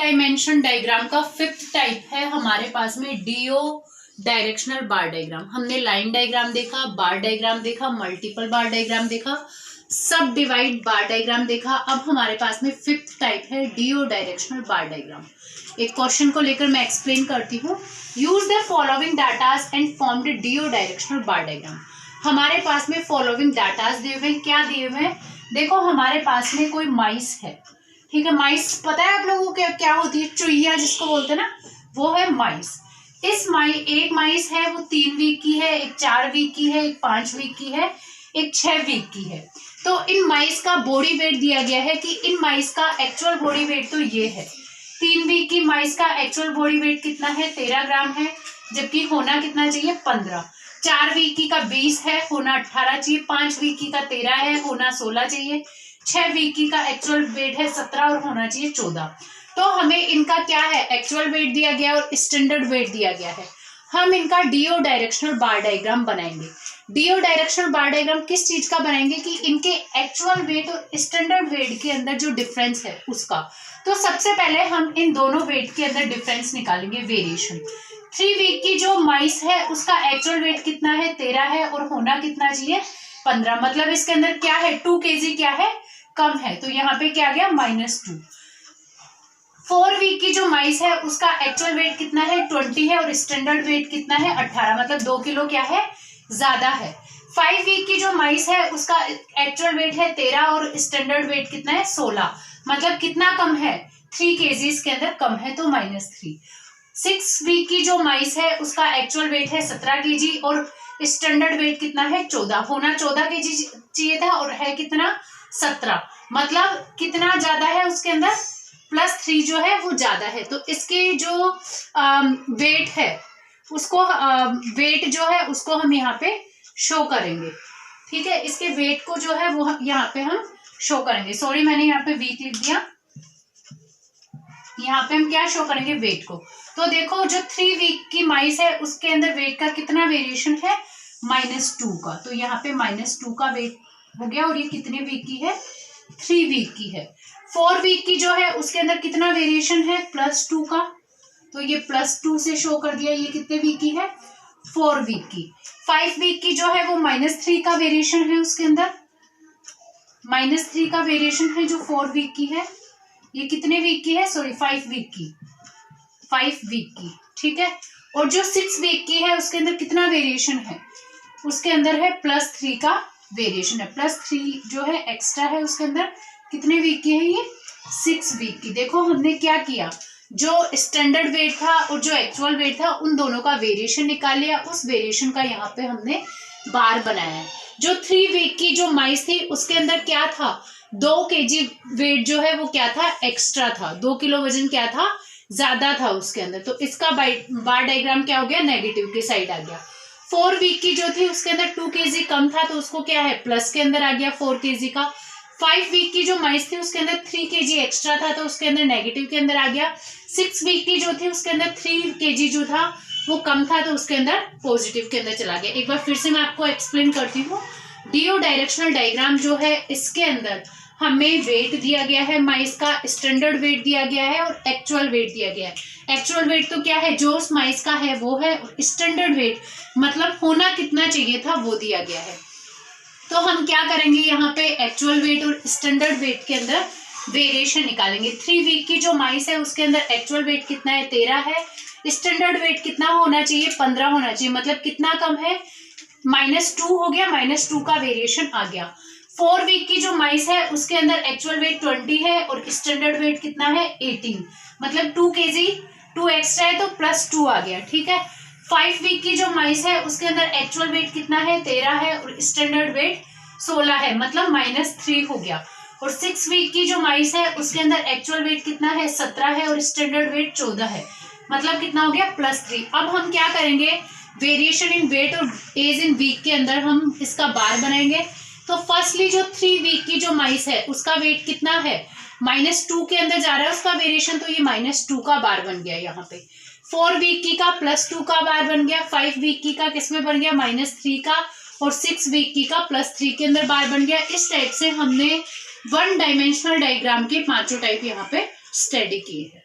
Dimension diagram का fifth type है हमारे पास में डीओ डायरेक्शनल बार डायग्राम। हमने लाइन डायग्राम देखा, बार डायग्राम देखा, मल्टीपल बार डायग्राम देखा, सब डिवाइड बार डायग्राम देखा। अब हमारे पास में फिफ्थ टाइप है डीओ डायरेक्शनल बार डायग्राम। एक क्वेश्चन को लेकर मैं एक्सप्लेन करती हूँ। Use the following datas and form the duo directional bar diagram. हमारे पास में फॉलोइंग डाटास दिए हुए, क्या दिए हुए? देखो हमारे पास में कोई माइस है, ठीक है। माइस पता है आप लोगों को क्या होती है? चुईया जिसको बोलते हैं ना, वो है माइस। एक माइस है वो 3 वीक की है, एक 4 वीक की है, एक 5 वीक की है, एक 6 वीक की है। तो इन माइस का बॉडी वेट दिया गया है कि इन माइस का एक्चुअल बॉडी वेट तो ये है। 3 वीक की माइस का एक्चुअल बॉडी वेट कितना है? 13 ग्राम है, जबकि होना कितना चाहिए? 15। 4 वीक की का 20 है, होना 18 चाहिए। 5 वीक की का 13 है, होना 16 चाहिए। 6 वीक की का एक्चुअल वेट है 17 और होना चाहिए 14। तो हमें इनका क्या है? एक्चुअल वेट दिया गया और स्टैंडर्ड वेट दिया गया है। हम इनका डीओ डायरेक्शनल बार डायग्राम बनाएंगे। डीओ डायरेक्शनल बार डायग्राम किस चीज का बनाएंगे? कि इनके एक्चुअल वेट और स्टैंडर्ड वेट के अंदर जो डिफरेंस है उसका। तो सबसे पहले हम इन दोनों वेट के अंदर डिफरेंस निकालेंगे, वेरिएशन। 3 वीक की जो माइस है उसका एक्चुअल वेट कितना है? 13 है और होना कितना चाहिए? 15। मतलब इसके अंदर क्या है? 2 kg क्या है? कम है। तो यहाँ पे क्या गया? -2। 4 वीक की जो माइस है उसका एक्चुअल वेट कितना है? 20 है और स्टैंडर्ड वेट कितना है? 18। मतलब 2 किलो क्या है? ज्यादा है। 5 वीक की जो माइस है उसका एक्चुअल वेट है 13 और स्टैंडर्ड वेट कितना है? 16। मतलब कितना कम है? 3 kg इसके अंदर कम है, तो -3। 6 वीक की जो माइस है उसका एक्चुअल वेट है 17 kg और स्टैंडर्ड वेट कितना है? 14। होना 14 kg चाहिए था और है कितना? 17। मतलब कितना ज्यादा है उसके अंदर? +3 जो है वो ज्यादा है। तो इसके जो वेट है उसको वेट जो है उसको हम यहाँ पे शो करेंगे, ठीक है। इसके वेट को जो है वो यहाँ पे हम शो करेंगे। सॉरी मैंने यहाँ पे वीक लिख दिया। यहाँ पे हम क्या शो करेंगे? वेट को। तो देखो जो 3 वीक की माइस है उसके अंदर वेट का कितना वेरिएशन है? -2 का। तो यहाँ पे -2 का वेट हो गया। और ये कितने वीक की है? 3 वीक की है। 4 वीक की जो है उसके अंदर कितना वेरिएशन है? +2 का। तो ये +2 से शो कर दिया। ये कितने वीक की है? 4 वीक की। 5 वीक की जो है वो -3 का वेरिएशन है उसके अंदर। -3 का वेरिएशन है जो 4 वीक की है। ये कितने वीक की है? सॉरी 5 वीक की। 5 वीक की, ठीक है। और जो 6 वीक की है उसके अंदर कितना वेरिएशन है? उसके अंदर है +3 का वेरिएशन है। +3 जो है एक्स्ट्रा है उसके अंदर। कितने वीक की है ये? 6 वीक की। देखो हमने क्या किया, जो स्टैंडर्ड वेट था और जो एक्चुअल वेट था उन दोनों का वेरिएशन निकाल लिया। उस वेरिएशन का यहाँ पे हमने बार बनाया है। जो 3 वीक की जो माइस थी उसके अंदर क्या था? 2 kg वेट जो है वो क्या था? एक्स्ट्रा था। 2 किलो वजन क्या था? ज्यादा था उसके अंदर। तो इसका बार डायग्राम क्या हो गया? नेगेटिव की साइड आ गया। 4 वीक की जो थी उसके अंदर 2 kg कम था, तो उसको क्या है? प्लस के अंदर आ गया 4 kg का। 5 वीक की जो माइस थी उसके अंदर 3 kg एक्स्ट्रा था, तो उसके अंदर नेगेटिव के अंदर आ गया। 6 वीक की जो थी उसके अंदर 3 kg जो था वो कम था, तो उसके अंदर पॉजिटिव के अंदर चला गया। एक बार फिर से मैं आपको एक्सप्लेन करती हूँ। डीओ डायरेक्शनल डायग्राम जो है इसके अंदर हमें वेट दिया गया है माइस का, स्टैंडर्ड वेट दिया गया है और एक्चुअल वेट दिया गया है। एक्चुअल वेट तो क्या है? जो उस माइस का है वो है। स्टैंडर्ड वेट मतलब होना कितना चाहिए था वो दिया गया है। तो हम क्या करेंगे? यहाँ पे एक्चुअल वेट और स्टैंडर्ड वेट के अंदर वेरिएशन निकालेंगे। 3 वीक की जो माइस है उसके अंदर एक्चुअल वेट कितना है? 13 है। स्टैंडर्ड वेट कितना होना चाहिए? 15 होना चाहिए। मतलब कितना कम है? -2 हो गया। -2 का वेरिएशन आ गया। 4 वीक की जो माइस है उसके अंदर एक्चुअल वेट 20 है और स्टैंडर्ड वेट कितना है? 18। मतलब 2 kg 2 एक्स्ट्रा है तो +2 आ गया, ठीक है। 5 वीक की जो माइस है उसके अंदर एक्चुअल वेट कितना है? 13 है और स्टैंडर्ड वेट 16 है, मतलब -3 हो गया। और 6 वीक की जो माइस है उसके अंदर एक्चुअल वेट कितना है? 17 है और स्टैंडर्ड वेट 14 है, मतलब कितना हो गया? +3। अब हम क्या करेंगे? वेरिएशन इन वेट और एज इन वीक के अंदर हम इसका बार बनाएंगे। तो फर्स्टली जो 3 वीक की जो माइस है उसका वेट कितना है? -2 के अंदर जा रहा है उसका वेरिएशन, तो ये -2 का बार बन गया यहाँ पे। 4 वीक की का +2 का बार बन गया। 5 वीक की का किसमें बन गया? -3 का। और 6 वीक की का +3 के अंदर बार बन गया। इस टाइप से हमने 1 डायमेंशनल डायग्राम के 5 टाइप यहाँ पे स्टडी किए हैं।